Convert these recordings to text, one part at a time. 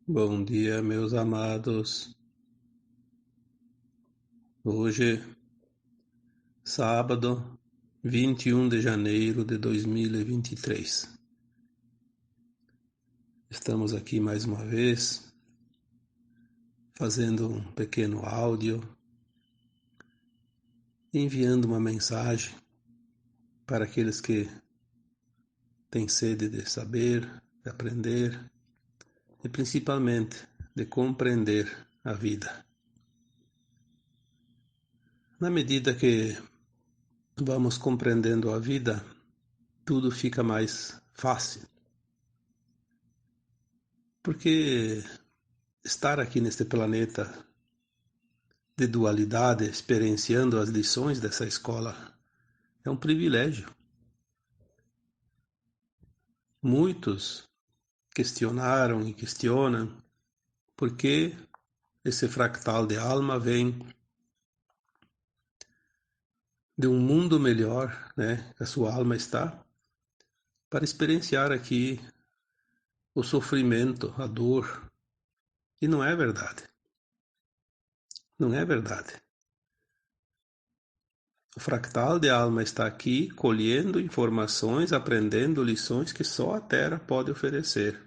Bom dia, meus amados. Hoje, sábado, 21 de janeiro de 2023. Estamos aqui mais uma vez, fazendo um pequeno áudio, enviando uma mensagem para aqueles que têm sede de saber, de aprender e principalmente de compreender a vida. Na medida que vamos compreendendo a vida, tudo fica mais fácil. Porque estar aqui neste planeta de dualidade, experienciando as lições dessa escola, é um privilégio. Muitos questionaram e questionam por que esse fractal de alma vem de um mundo melhor, né, que a sua alma está, para experienciar aqui o sofrimento, a dor. E não é verdade. Não é verdade. O fractal de alma está aqui colhendo informações, aprendendo lições que só a Terra pode oferecer.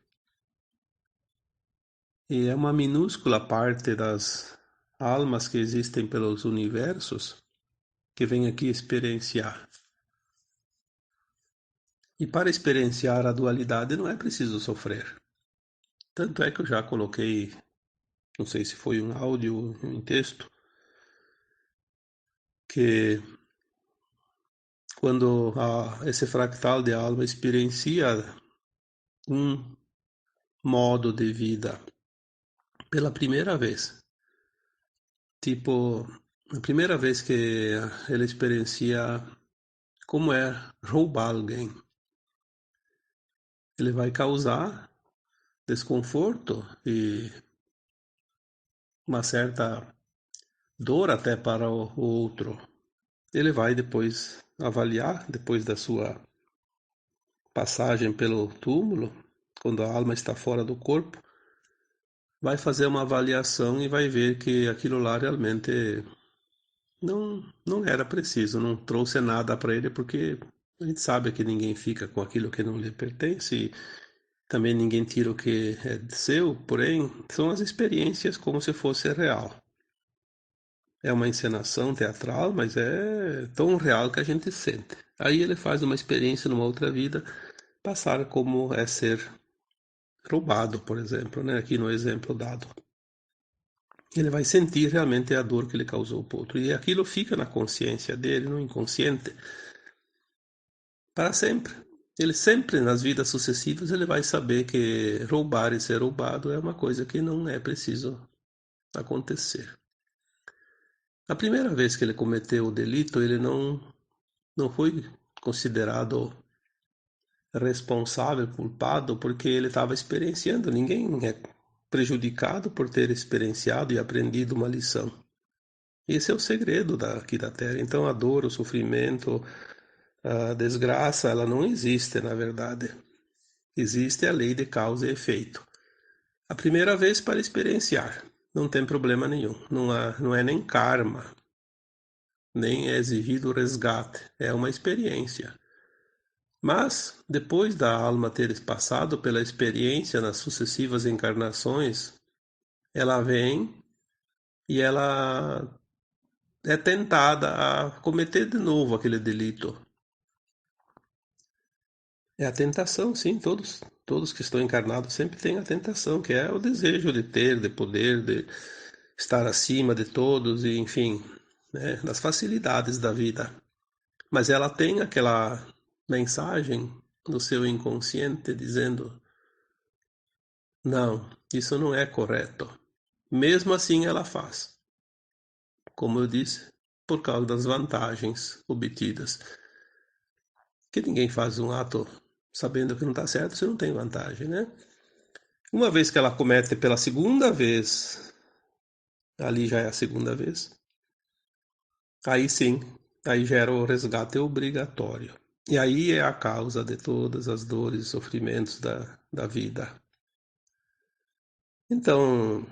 E é uma minúscula parte das almas que existem pelos universos que vem aqui experienciar. E para experienciar a dualidade não é preciso sofrer. Tanto é que eu já coloquei, não sei se foi um áudio ou um texto, que quando esse fractal de alma experiencia um modo de vida pela primeira vez, tipo, a primeira vez que ele experiencia como é roubar alguém, ele vai causar desconforto e uma certa dor até para o outro. Ele vai depois avaliar, depois da sua passagem pelo túmulo, quando a alma está fora do corpo, vai fazer uma avaliação e vai ver que aquilo lá realmente não era preciso, não trouxe nada para ele, porque a gente sabe que ninguém fica com aquilo que não lhe pertence, e também ninguém tira o que é seu, porém, são as experiências como se fosse real. É uma encenação teatral, mas é tão real que a gente sente. Aí ele faz uma experiência numa outra vida, passar como é ser roubado, por exemplo, né? Aqui no exemplo dado. Ele vai sentir realmente a dor que ele causou para o outro. E aquilo fica na consciência dele, no inconsciente, para sempre. Ele sempre, nas vidas sucessivas, ele vai saber que roubar e ser roubado é uma coisa que não é preciso acontecer. A primeira vez que ele cometeu o delito, ele não foi considerado responsável, culpado, porque ele estava experienciando. Ninguém é prejudicado por ter experienciado e aprendido uma lição. Esse é o segredo aqui da Terra. Então a dor, o sofrimento, a desgraça, ela não existe, na verdade. Existe a lei de causa e efeito. A primeira vez para experienciar, não tem problema nenhum. Não é nem karma, nem é exigido resgate. É uma experiência. Mas, depois da alma ter passado pela experiência nas sucessivas encarnações, ela vem e ela é tentada a cometer de novo aquele delito. É a tentação, sim, todos que estão encarnados sempre têm a tentação, que é o desejo de ter, de poder, de estar acima de todos e, enfim, né, das facilidades da vida. Mas ela tem aquela mensagem no seu inconsciente dizendo: não, isso não é correto. Mesmo assim, ela faz, como eu disse, por causa das vantagens obtidas. Que ninguém faz um ato sabendo que não está certo se não tem vantagem, né? Uma vez que ela comete pela segunda vez, ali já é a segunda vez, aí sim, aí gera o resgate obrigatório. E aí é a causa de todas as dores e sofrimentos da vida. Então,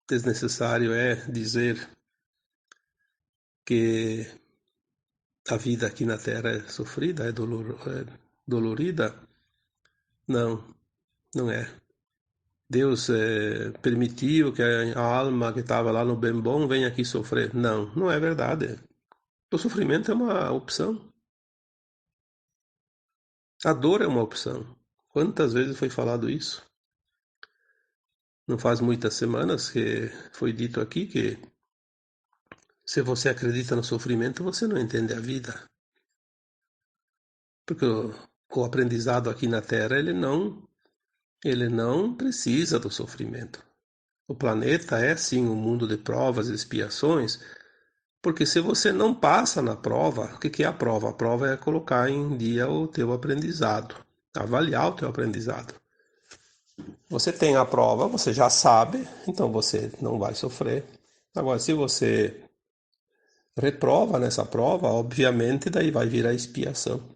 desnecessário é dizer que a vida aqui na Terra é sofrida, é dolorida. Não, não é. Deus permitiu que a alma que estava lá no bem bom venha aqui sofrer. Não, não é verdade. O sofrimento é uma opção. A dor é uma opção. Quantas vezes foi falado isso? Não faz muitas semanas que foi dito aqui que se você acredita no sofrimento, você não entende a vida. Porque o aprendizado aqui na Terra, ele não precisa do sofrimento. O planeta é sim um mundo de provas e expiações, porque se você não passa na prova, o que é a prova? A prova é colocar em dia o teu aprendizado, avaliar o teu aprendizado. Você tem a prova, você já sabe, então você não vai sofrer. Agora, se você reprova nessa prova, obviamente daí vai vir a expiação,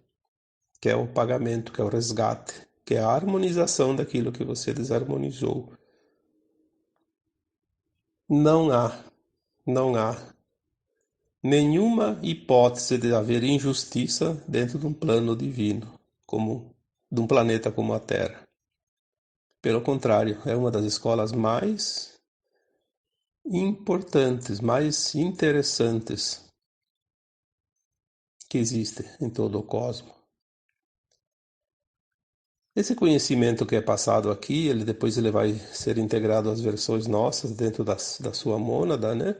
que é o pagamento, que é o resgate, que é a harmonização daquilo que você desarmonizou. Não há, não há nenhuma hipótese de haver injustiça dentro de um plano divino, como de um planeta como a Terra. Pelo contrário, é uma das escolas mais importantes, mais interessantes que existe em todo o cosmos. Esse conhecimento que é passado aqui, depois ele vai ser integrado às versões nossas dentro da sua mônada, né?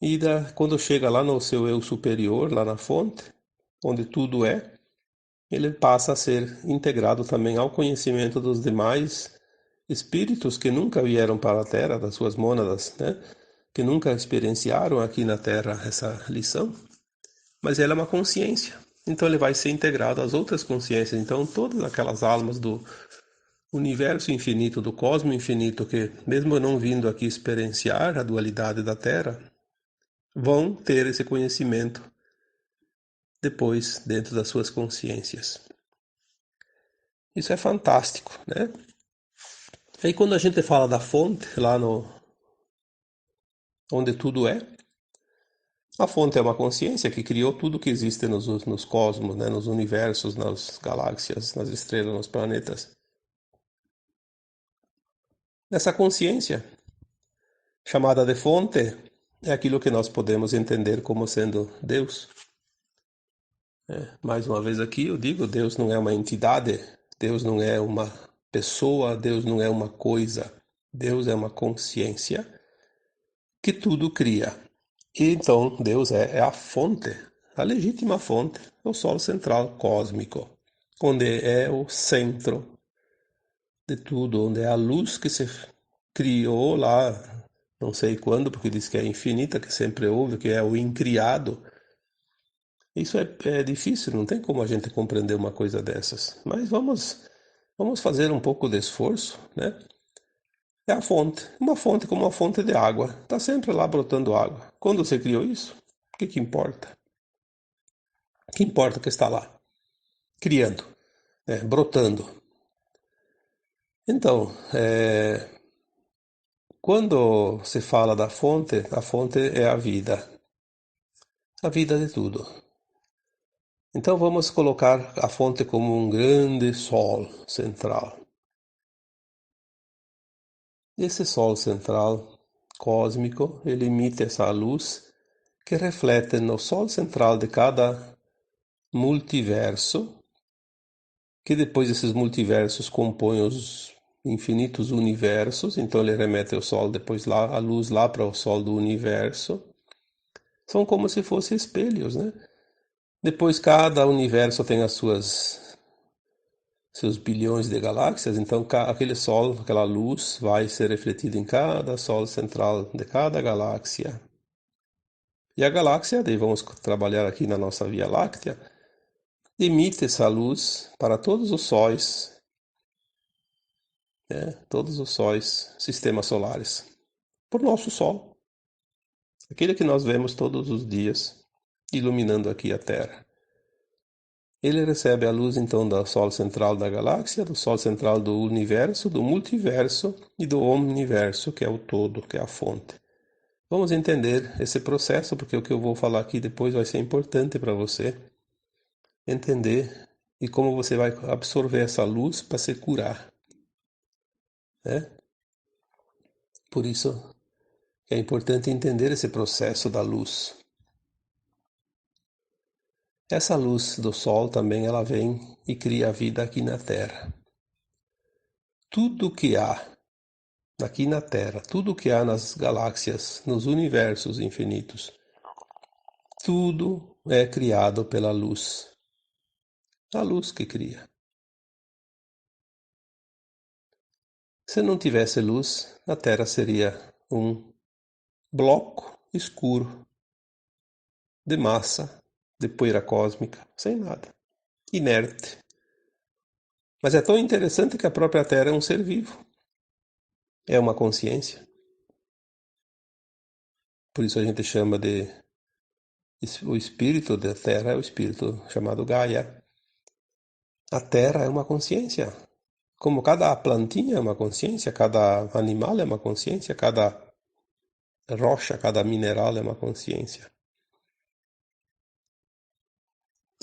E quando chega lá no seu eu superior, lá na fonte, onde tudo é, ele passa a ser integrado também ao conhecimento dos demais espíritos que nunca vieram para a Terra, das suas mônadas, né? Que nunca experienciaram aqui na Terra essa lição, mas ela é uma consciência. Então ele vai ser integrado às outras consciências. Então todas aquelas almas do universo infinito, do cosmo infinito, que mesmo não vindo aqui experienciar a dualidade da Terra, vão ter esse conhecimento depois dentro das suas consciências. Isso é fantástico, né? Aí quando a gente fala da fonte, lá no onde tudo é, a fonte é uma consciência que criou tudo que existe nos cosmos, né? Nos universos, nas galáxias, nas estrelas, nos planetas. Essa consciência, chamada de fonte, é aquilo que nós podemos entender como sendo Deus. Mais uma vez aqui eu digo, Deus não é uma entidade, Deus não é uma pessoa, Deus não é uma coisa, Deus é uma consciência que tudo cria. E então Deus é a fonte, a legítima fonte, o Sol central cósmico, onde é o centro de tudo, onde é a luz que se criou lá, não sei quando, porque diz que é infinita, que sempre houve, que é o incriado. Isso é difícil, não tem como a gente compreender uma coisa dessas. Mas vamos fazer um pouco de esforço, né? É a fonte, uma fonte como uma fonte de água. Está sempre lá brotando água. Quando você criou isso, o que importa? O que importa que está lá, criando, né? Brotando. Então, quando se fala da fonte, a fonte é a vida de tudo. Então vamos colocar a fonte como um grande sol central. Esse Sol central cósmico, ele emite essa luz que reflete no Sol central de cada multiverso, que depois esses multiversos compõem os infinitos universos, então ele remete o Sol depois lá, a luz lá para o Sol do universo. São como se fossem espelhos, né? Depois cada universo tem as seus bilhões de galáxias, então aquele Sol, aquela luz vai ser refletida em cada Sol central de cada galáxia. E a galáxia, daí vamos trabalhar aqui na nossa Via Láctea, emite essa luz para todos os sóis, né? Todos os sóis, sistemas solares, por nosso Sol, aquele que nós vemos todos os dias, iluminando aqui a Terra. Ele recebe a luz então do Sol central da galáxia, do Sol central do universo, do multiverso e do omniverso, que é o todo, que é a fonte. Vamos entender esse processo, porque o que eu vou falar aqui depois vai ser importante para você entender e como você vai absorver essa luz para se curar, né? Por isso é importante entender esse processo da luz. Essa luz do Sol também ela vem e cria a vida aqui na Terra. Tudo que há aqui na Terra, tudo que há nas galáxias, nos universos infinitos, tudo é criado pela luz. A luz que cria. Se não tivesse luz, a Terra seria um bloco escuro de massa, de poeira cósmica, sem nada, inerte. Mas é tão interessante que a própria Terra é um ser vivo, é uma consciência. Por isso a gente chama de o espírito da Terra é o espírito chamado Gaia. A Terra é uma consciência. Como cada plantinha é uma consciência, cada animal é uma consciência, cada rocha, cada mineral é uma consciência.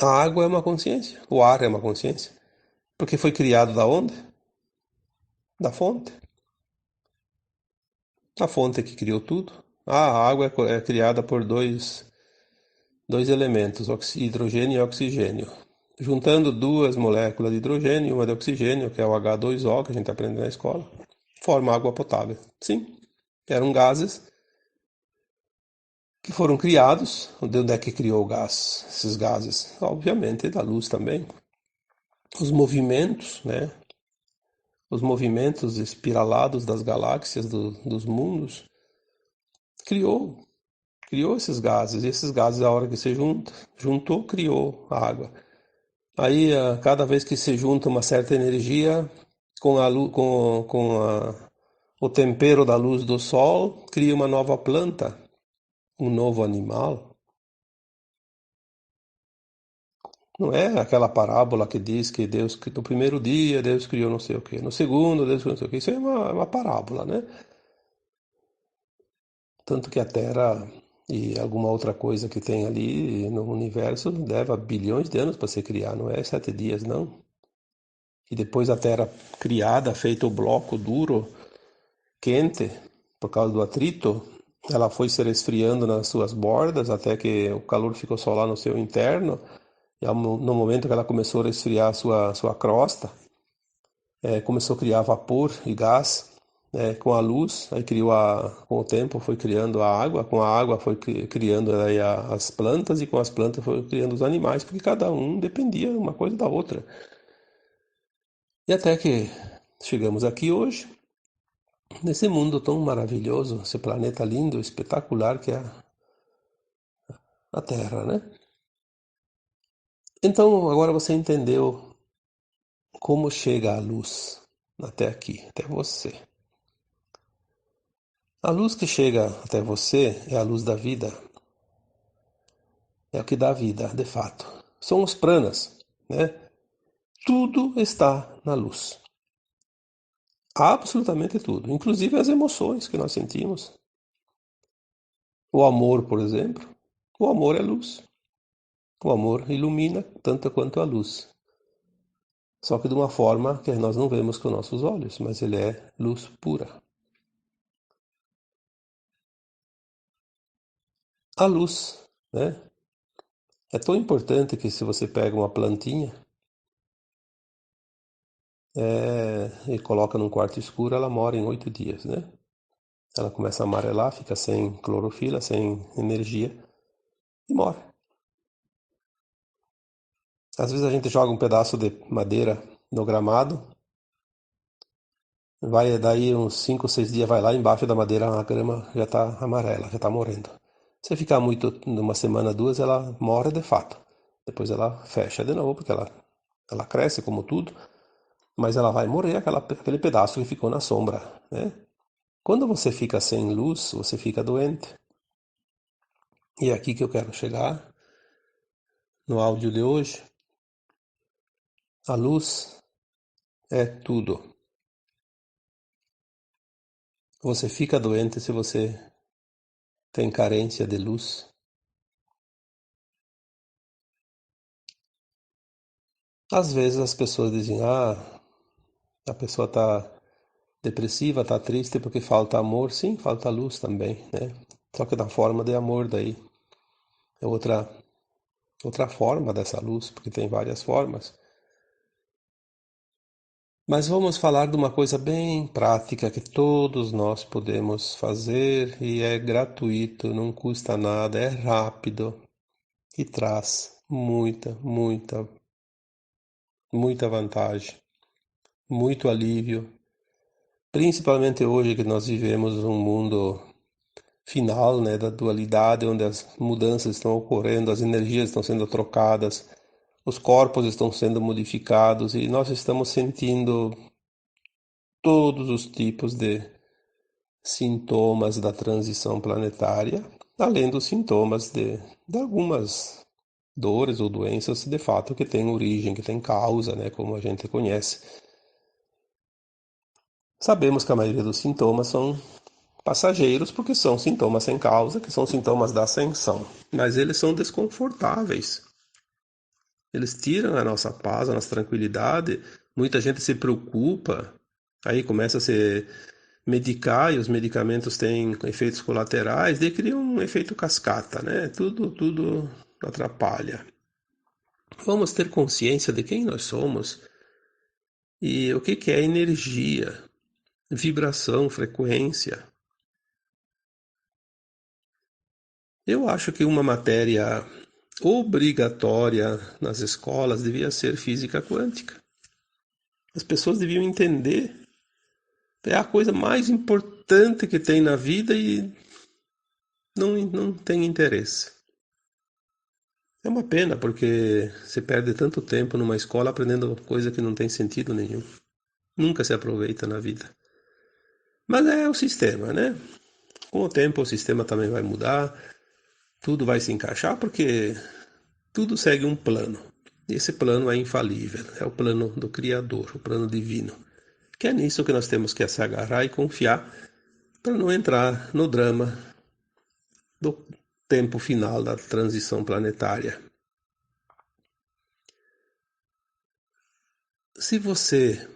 A água é uma consciência, o ar é uma consciência. Porque foi criado da onde? Da fonte. A fonte que criou tudo. A água é criada por dois elementos, hidrogênio e oxigênio. Juntando duas moléculas de hidrogênio e uma de oxigênio, que é o H2O, que a gente aprende na escola, forma água potável. Sim, eram gases que foram criados. De onde é que criou o gás? Esses gases? Obviamente da luz também. Os movimentos, né? Os movimentos espiralados das galáxias, dos mundos, criou criou esses gases. E esses gases, a hora que se juntou, criou a água. Aí, cada vez que se junta uma certa energia com a, o tempero da luz do sol, cria uma nova planta, um novo animal. Não é aquela parábola que diz que Deus, que no primeiro dia Deus criou não sei o quê, no segundo Deus criou não sei o quê. Isso é uma parábola, né? Tanto que a Terra e alguma outra coisa que tem ali no universo leva bilhões de anos para se criar, não é 7 dias, não. E depois a Terra criada, feito o bloco duro, quente, por causa do atrito, ela foi se resfriando nas suas bordas até que o calor ficou só lá no seu interno. E no momento que ela começou a resfriar a sua crosta, começou a criar vapor e gás, com a luz, aí com o tempo foi criando a água, com a água foi criando aí as plantas, e com as plantas foi criando os animais, porque cada um dependia uma coisa da outra. E até que chegamos aqui hoje, nesse mundo tão maravilhoso, esse planeta lindo, espetacular que é a Terra, né? Então agora você entendeu como chega a luz até aqui, até você. A luz que chega até você é a luz da vida, é o que dá vida, de fato. São os pranas, né? Tudo está na luz. Absolutamente tudo, inclusive as emoções que nós sentimos. O amor, por exemplo. O amor é luz. O amor ilumina tanto quanto a luz. Só que de uma forma que nós não vemos com nossos olhos, mas ele é luz pura. A luz, né? É tão importante que se você pega uma plantinha e coloca num quarto escuro, ela mora em 8 dias, né? Ela começa a amarelar, fica sem clorofila, sem energia e morre. Às vezes a gente joga um pedaço de madeira no gramado, vai daí uns 5 ou 6 dias, vai lá embaixo da madeira, a grama já está amarela, já está morrendo. Se ficar muito, uma semana, duas, ela morre de fato. Depois ela fecha de novo, porque ela cresce como tudo, mas ela vai morrer aquele pedaço que ficou na sombra, né? Quando você fica sem luz, você fica doente. E é aqui que eu quero chegar no áudio de hoje. A luz é tudo. Você fica doente se você tem carência de luz. Às vezes as pessoas dizem, a pessoa está depressiva, está triste porque falta amor. Sim, falta luz também, né? Só que na forma de amor daí. É outra forma dessa luz, porque tem várias formas. Mas vamos falar de uma coisa bem prática que todos nós podemos fazer e é gratuito, não custa nada, é rápido e traz muita vantagem, muito alívio. Principalmente hoje que nós vivemos um mundo final, né, da dualidade, onde as mudanças estão ocorrendo, as energias estão sendo trocadas, os corpos estão sendo modificados e nós estamos sentindo todos os tipos de sintomas da transição planetária, além dos sintomas de algumas dores ou doenças de fato que têm origem, que têm causa, né, como a gente conhece. Sabemos que a maioria dos sintomas são passageiros porque são sintomas sem causa, que são sintomas da ascensão, mas eles são desconfortáveis. Eles tiram a nossa paz, a nossa tranquilidade. Muita gente se preocupa, aí começa a se medicar e os medicamentos têm efeitos colaterais, e criam um efeito cascata, né? Tudo atrapalha. Vamos ter consciência de quem nós somos e o que é energia, vibração, frequência. Eu acho que uma matéria obrigatória nas escolas devia ser física quântica. As pessoas deviam entender. É a coisa mais importante que tem na vida e não tem interesse. É uma pena, porque se perde tanto tempo numa escola aprendendo coisa que não tem sentido nenhum. Nunca se aproveita na vida. Mas é o sistema, né? Com o tempo o sistema também vai mudar, tudo vai se encaixar, porque tudo segue um plano. E esse plano é infalível, é o plano do Criador, o plano divino. Que é nisso que nós temos que se agarrar e confiar para não entrar no drama do tempo final da transição planetária. Se você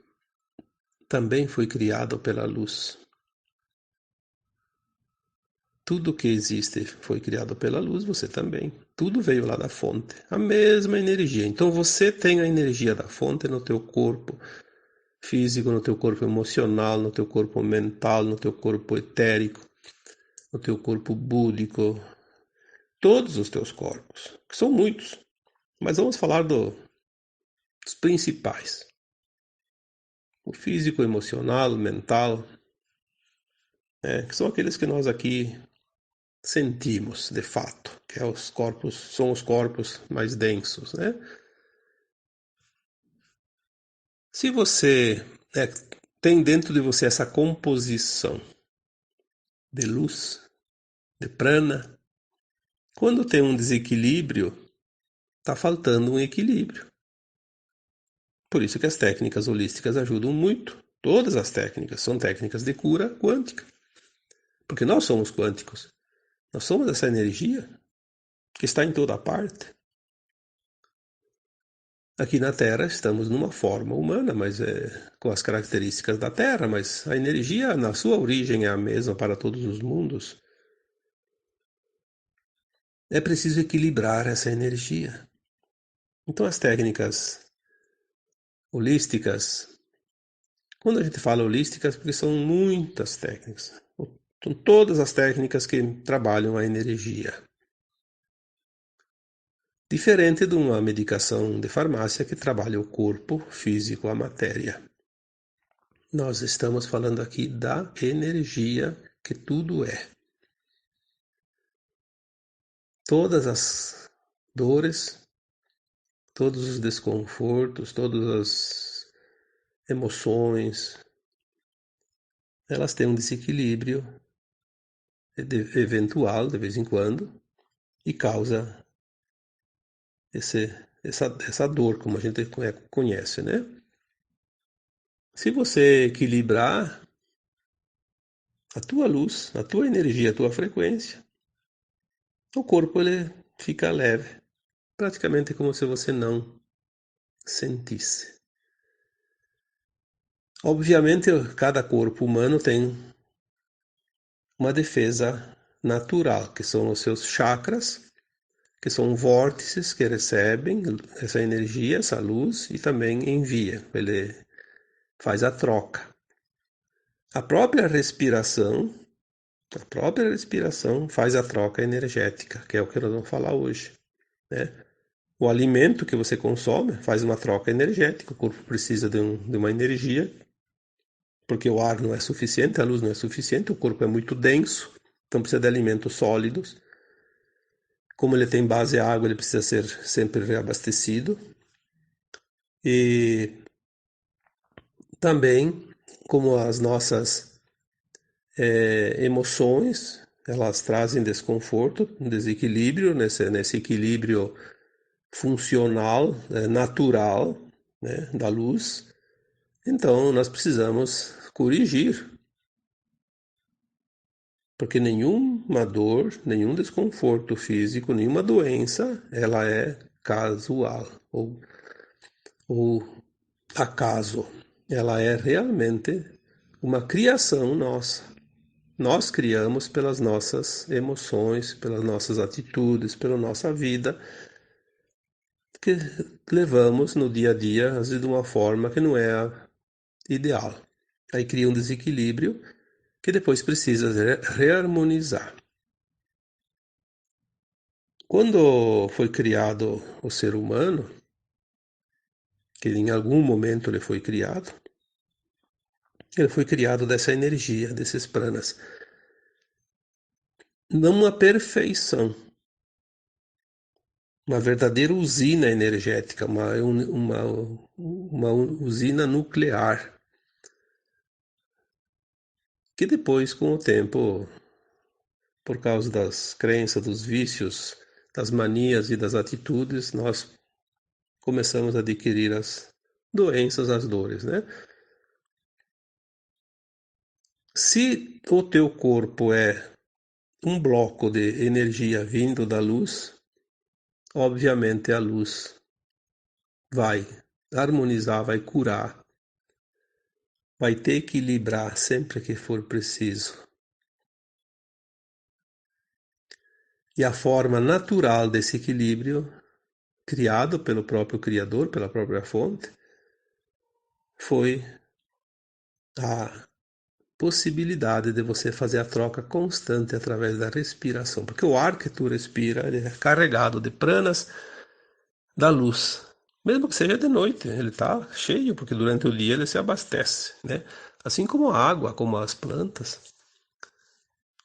também foi criado pela luz, tudo que existe foi criado pela luz, você também. Tudo veio lá da fonte, a mesma energia. Então você tem a energia da fonte no teu corpo físico, no teu corpo emocional, no teu corpo mental, no teu corpo etérico, no teu corpo búdico, todos os teus corpos, que são muitos. Mas vamos falar dos principais. O físico, emocional, mental, que são aqueles que nós aqui sentimos de fato, que é os corpos, são os corpos mais densos, né? Se você tem dentro de você essa composição de luz, de prana, quando tem um desequilíbrio, está faltando um equilíbrio. Por isso que as técnicas holísticas ajudam muito. Todas as técnicas são técnicas de cura quântica, porque nós somos quânticos. Nós somos essa energia que está em toda parte. Aqui na Terra estamos numa forma humana, mas com as características da Terra, mas a energia na sua origem é a mesma para todos os mundos. É preciso equilibrar essa energia. Então as técnicas holísticas, quando a gente fala holísticas, porque são muitas técnicas, são todas as técnicas que trabalham a energia. Diferente de uma medicação de farmácia que trabalha o corpo físico, a matéria. Nós estamos falando aqui da energia que tudo é. Todas as dores, todos os desconfortos, todas as emoções, elas têm um desequilíbrio eventual de vez em quando e causa esse essa dor, como a gente conhece, né? Se você equilibrar a tua luz, a tua energia, a tua frequência, o corpo ele fica leve, praticamente como se você não sentisse. Obviamente, cada corpo humano tem uma defesa natural, que são os seus chakras, que são vórtices que recebem essa energia, essa luz e também envia. Ele faz a troca. A própria respiração, a própria respiração faz a troca energética, que é o que nós vamos falar hoje, né? O alimento que você consome faz uma troca energética, o corpo precisa de uma energia, porque o ar não é suficiente, a luz não é suficiente, o corpo é muito denso, então precisa de alimentos sólidos. Como ele tem base água, ele precisa ser sempre reabastecido. E também, como as nossas emoções, elas trazem desconforto, desequilíbrio, nesse equilíbrio funcional, natural, né, da luz. Então, nós precisamos corrigir, porque nenhuma dor, nenhum desconforto físico, nenhuma doença, ela é casual ou acaso. Ela é realmente uma criação nossa. Nós criamos pelas nossas emoções, pelas nossas atitudes, pela nossa vida, que levamos no dia a dia, às vezes de uma forma que não é a ideal. Aí cria um desequilíbrio que depois precisa reharmonizar. Quando foi criado o ser humano, que em algum momento ele foi criado dessa energia, desses pranas. Não uma perfeição, uma verdadeira usina energética, uma usina nuclear, que depois, com o tempo, por causa das crenças, dos vícios, das manias e das atitudes, nós começamos a adquirir as doenças, as dores, né? Se o teu corpo é um bloco de energia vindo da luz, obviamente a luz vai harmonizar, vai curar, vai te equilibrar sempre que for preciso. E a forma natural desse equilíbrio, criado pelo próprio Criador, pela própria fonte, foi a possibilidade de você fazer a troca constante através da respiração. Porque o ar que tu respira, ele é carregado de pranas da luz. Mesmo que seja de noite, ele está cheio, porque durante o dia ele se abastece, né? Assim como a água, como as plantas,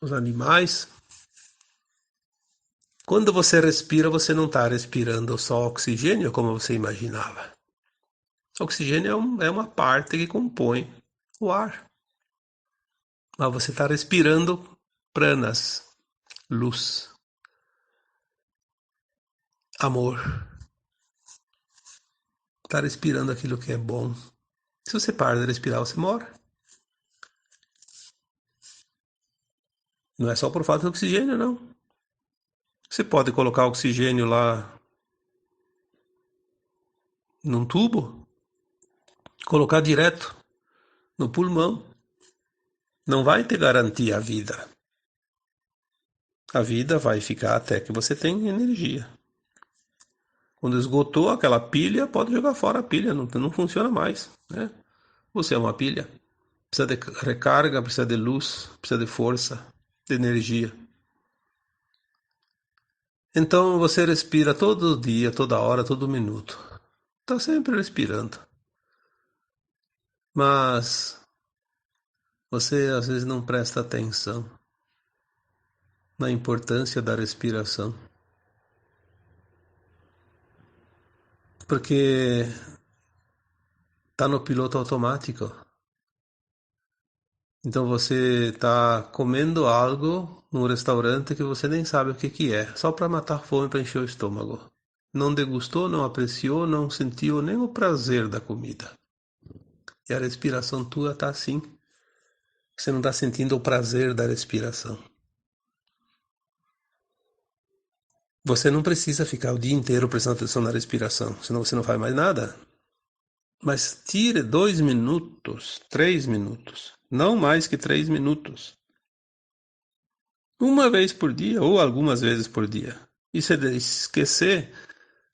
os animais. Quando você respira, você não está respirando só oxigênio, como você imaginava. O oxigênio é uma parte que compõe o ar. Mas você está respirando pranas, luz, amor. Está respirando aquilo que é bom. Se você para de respirar, você morre. Não é só por falta de oxigênio, não. Você pode colocar oxigênio lá num tubo, colocar direto no pulmão. Não vai te garantir a vida. A vida vai ficar até que você tenha energia. Quando esgotou aquela pilha, pode jogar fora a pilha, não funciona mais, né? Você é uma pilha. Precisa de recarga, precisa de luz, precisa de força, de energia. Então você respira todo dia, toda hora, todo minuto. Está sempre respirando. Mas você às vezes não presta atenção na importância da respiração. Porque está no piloto automático. Então você está comendo algo num restaurante que você nem sabe o que que é, só para matar a fome, para encher o estômago. não degustou, não apreciou, não sentiu nem o prazer da comida. E a respiração tua está assim. Você não está sentindo o prazer da respiração. Você não precisa ficar o dia inteiro prestando atenção na respiração, senão você não faz mais nada. Mas tire 2 minutos, 3 minutos, não mais que 3 minutos. Uma vez por dia ou algumas vezes por dia. E se esquecer,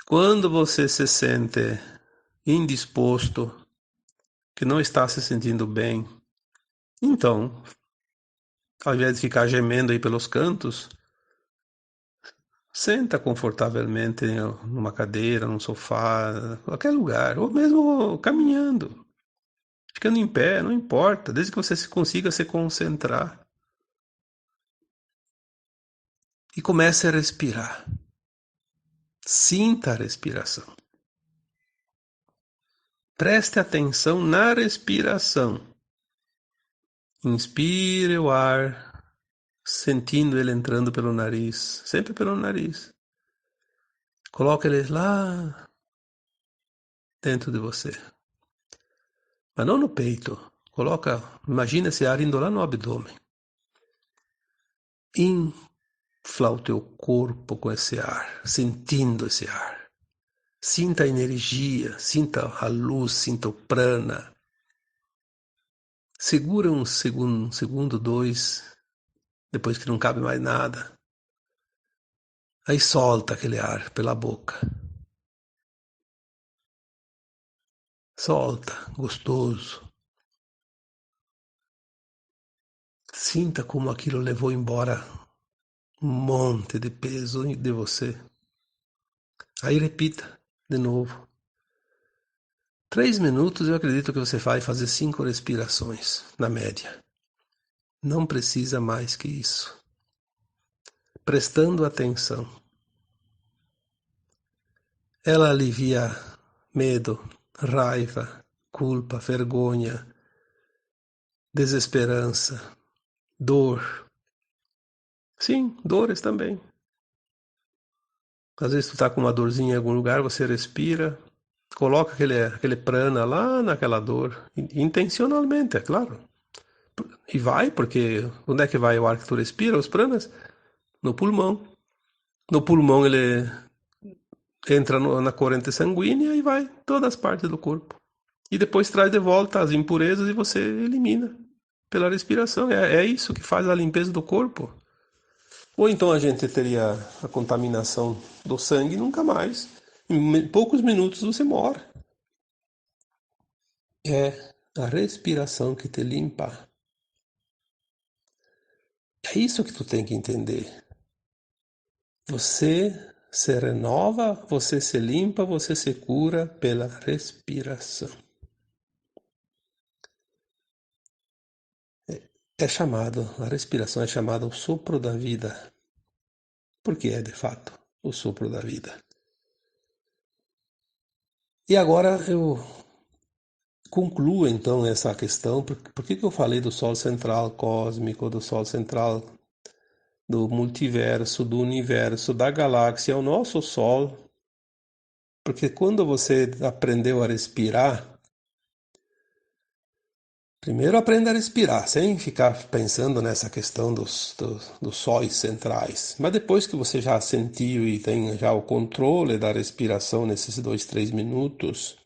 quando você se sente indisposto, que não está se sentindo bem, então, ao invés de ficar gemendo aí pelos cantos, senta confortavelmente numa cadeira, num sofá, qualquer lugar, ou mesmo caminhando, ficando em pé, não importa, desde que você consiga se concentrar e comece a respirar. Sinta a respiração. Preste atenção na respiração. Inspire o ar, sentindo ele entrando pelo nariz, sempre pelo nariz. Coloque ele lá dentro de você, mas não no peito. Imagina esse ar indo lá no abdômen. Infla o teu corpo com esse ar, sentindo esse ar. Sinta a energia, sinta a luz, sinta o prana. Segura um segundo, dois, depois que não cabe mais nada. Aí solta aquele ar pela boca. Solta, gostoso. Sinta como aquilo levou embora um monte de peso de você. Aí repita de novo. 3 minutos eu acredito que você vai fazer 5 respirações, na média. Não precisa mais que isso. Prestando atenção. Ela alivia medo, raiva, culpa, vergonha, desesperança, dor. Sim, dores também. Às vezes tu tá com uma dorzinha em algum lugar, você respira, coloca aquele prana lá naquela dor, intencionalmente, é claro. E vai, porque onde é que vai o ar que tu respira? Os pranas? No pulmão. No pulmão ele entra na corrente sanguínea e vai em todas as partes do corpo. E depois traz de volta as impurezas e você elimina pela respiração. É isso que faz a limpeza do corpo. Ou então a gente teria a contaminação do sangue e nunca mais. Em poucos minutos você morre. É a respiração que te limpa. É isso que tu tem que entender. Você se renova, você se limpa, você se cura pela respiração. A respiração é chamada o sopro da vida. Porque é de fato o sopro da vida. E agora eu concluo então essa questão. Por que eu falei do Sol central cósmico, do Sol central do multiverso, do universo, da galáxia, é o nosso Sol? Porque quando você aprendeu a respirar, primeiro aprenda a respirar, sem ficar pensando nessa questão dos sóis centrais. Mas depois que você já sentiu e tem já o controle da respiração nesses 2, 3 minutos,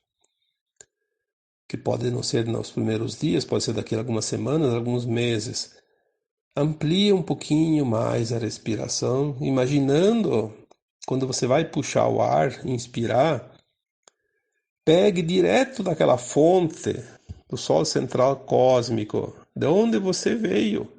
que pode não ser nos primeiros dias, pode ser daqui a algumas semanas, alguns meses, amplie um pouquinho mais a respiração, imaginando quando você vai puxar o ar, inspirar, pegue direto daquela fonte do Sol central cósmico, de onde você veio.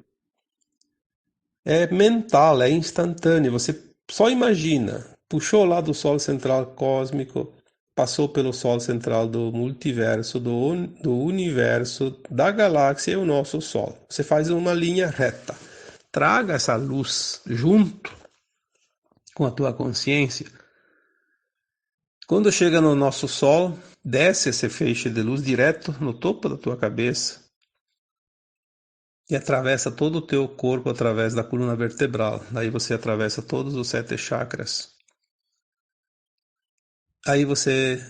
É mental, é instantâneo. Você só imagina. Puxou lá do Sol central cósmico, passou pelo Sol central do multiverso, do universo, da galáxia e o nosso Sol. Você faz uma linha reta. Traga essa luz junto com a tua consciência. Quando chega no nosso Sol, desce esse feixe de luz direto no topo da tua cabeça e atravessa todo o teu corpo através da coluna vertebral. Daí você atravessa todos os 7 chakras. Aí você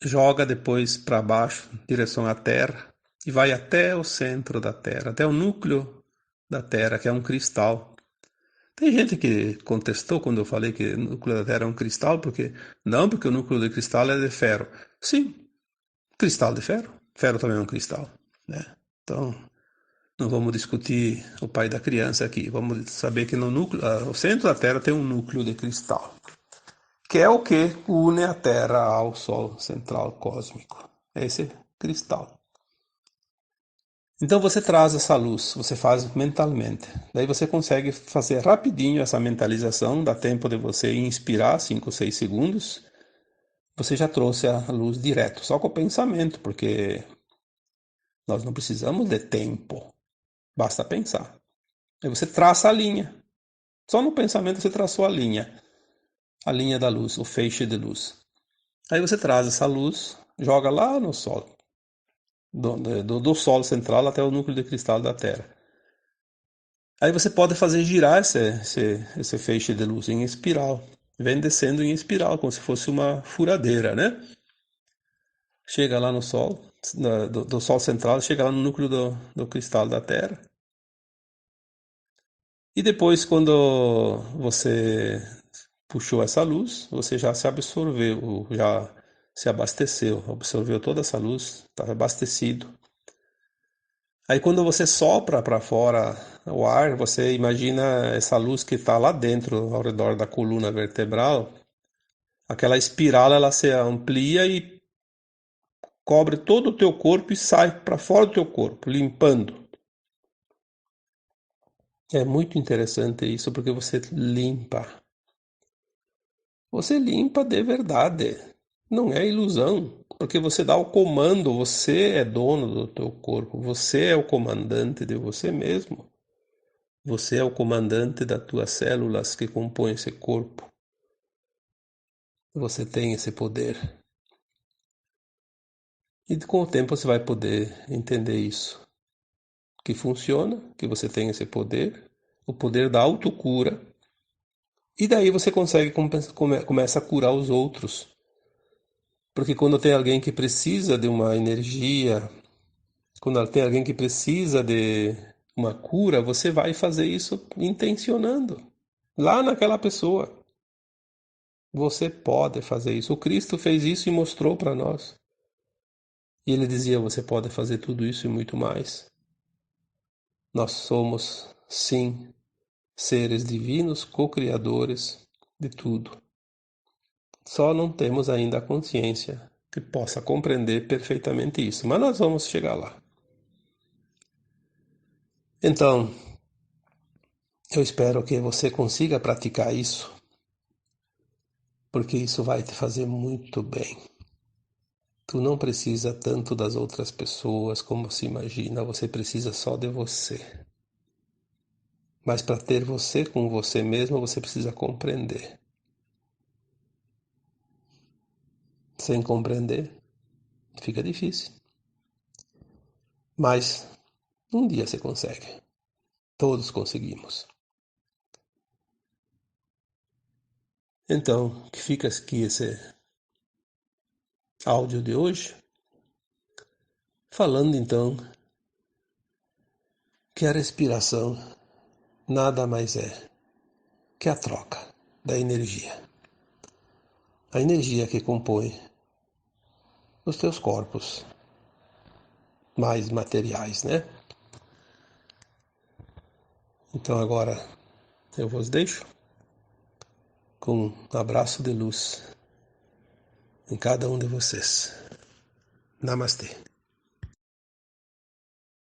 joga depois para baixo, em direção à Terra, e vai até o centro da Terra, até o núcleo da Terra, que é um cristal. Tem gente que contestou quando eu falei que o núcleo da Terra é um cristal, porque não, porque o núcleo do cristal é de ferro. Sim, cristal de ferro. Ferro também é um cristal, né? Então, não vamos discutir o pai da criança aqui. Vamos saber que no núcleo, o centro da Terra tem um núcleo de cristal, que é o que une a Terra ao Sol central cósmico. É esse cristal. Então você traz essa luz, você faz mentalmente. Daí você consegue fazer rapidinho essa mentalização, dá tempo de você inspirar 5 ou 6 segundos. Você já trouxe a luz direto, só com o pensamento, porque nós não precisamos de tempo, basta pensar. Aí você traça a linha. Só no pensamento você traçou a linha da luz, o feixe de luz. Aí você traz essa luz, joga lá no Sol, do Sol central até o núcleo de cristal da Terra. Aí você pode fazer girar esse feixe de luz em espiral. Vem descendo em espiral, como se fosse uma furadeira, né? Chega lá no Sol, do Sol central, chega lá no núcleo do cristal da Terra. E depois, quando você puxou essa luz, você já se absorveu, já se abasteceu, absorveu toda essa luz, está abastecido. Aí quando você sopra para fora o ar, você imagina essa luz que está lá dentro, ao redor da coluna vertebral, aquela espiral ela se amplia e cobre todo o teu corpo e sai para fora do teu corpo, limpando. É muito interessante isso porque você limpa. Você limpa de verdade. Não é ilusão, porque você dá o comando, você é dono do teu corpo, você é o comandante de você mesmo. Você é o comandante das tuas células que compõem esse corpo. Você tem esse poder. E com o tempo você vai poder entender isso. Que funciona, que você tem esse poder, o poder da autocura. E daí você consegue começa a curar os outros. Porque quando tem alguém que precisa de uma energia, quando tem alguém que precisa de uma cura, você vai fazer isso intencionando lá naquela pessoa. Você pode fazer isso. O Cristo fez isso e mostrou para nós. E ele dizia: você pode fazer tudo isso e muito mais. Nós somos, sim, seres divinos, co-criadores de tudo. Só não temos ainda a consciência que possa compreender perfeitamente isso, mas nós vamos chegar lá. Então, eu espero que você consiga praticar isso, porque isso vai te fazer muito bem. Tu não precisa tanto das outras pessoas como se imagina, você precisa só de você. Mas para ter você com você mesmo, você precisa compreender. Sem compreender, fica difícil. Mas um dia você consegue. Todos conseguimos. Então, que fica aqui esse áudio de hoje, falando então que a respiração nada mais é que a troca da energia. A energia que compõe os teus corpos mais materiais, né? Então agora eu vos deixo com um abraço de luz em cada um de vocês. Namastê.